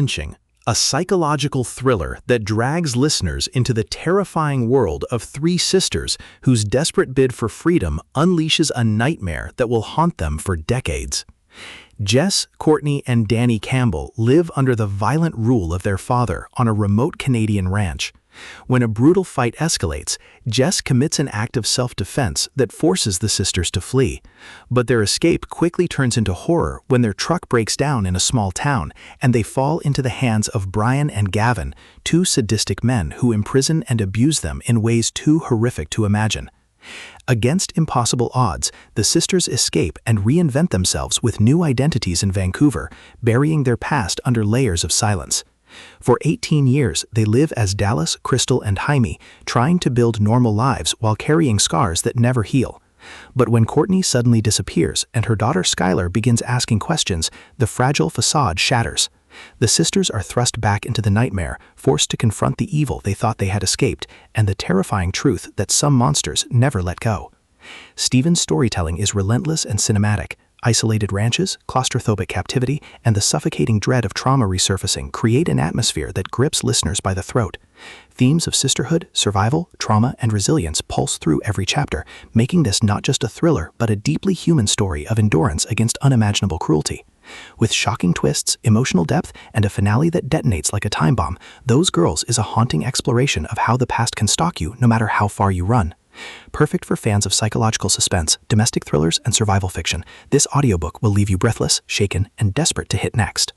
Lynching, a psychological thriller that drags listeners into the terrifying world of three sisters whose desperate bid for freedom unleashes a nightmare that will haunt them for decades. Jess, Courtney, and Danny Campbell live under the violent rule of their father on a remote Canadian ranch. When a brutal fight escalates, Jess commits an act of self-defense that forces the sisters to flee. But their escape quickly turns into horror when their truck breaks down in a small town and they fall into the hands of Brian and Gavin, two sadistic men who imprison and abuse them in ways too horrific to imagine. Against impossible odds, the sisters escape and reinvent themselves with new identities in Vancouver, burying their past under layers of silence. For 18 years, they live as Dallas, Crystal, and Jaime, trying to build normal lives while carrying scars that never heal. But when Courtney suddenly disappears and her daughter Skylar begins asking questions, the fragile facade shatters. The sisters are thrust back into the nightmare, forced to confront the evil they thought they had escaped, and the terrifying truth that some monsters never let go. Stevens' storytelling is relentless and cinematic. Isolated ranches, claustrophobic captivity, and the suffocating dread of trauma resurfacing create an atmosphere that grips listeners by the throat. Themes of sisterhood, survival, trauma, and resilience pulse through every chapter, making this not just a thriller but a deeply human story of endurance against unimaginable cruelty. With shocking twists, emotional depth, and a finale that detonates like a time bomb, Those Girls is a haunting exploration of how the past can stalk you no matter how far you run. Perfect for fans of psychological suspense, domestic thrillers, and survival fiction, this audiobook will leave you breathless, shaken, and desperate to hit next.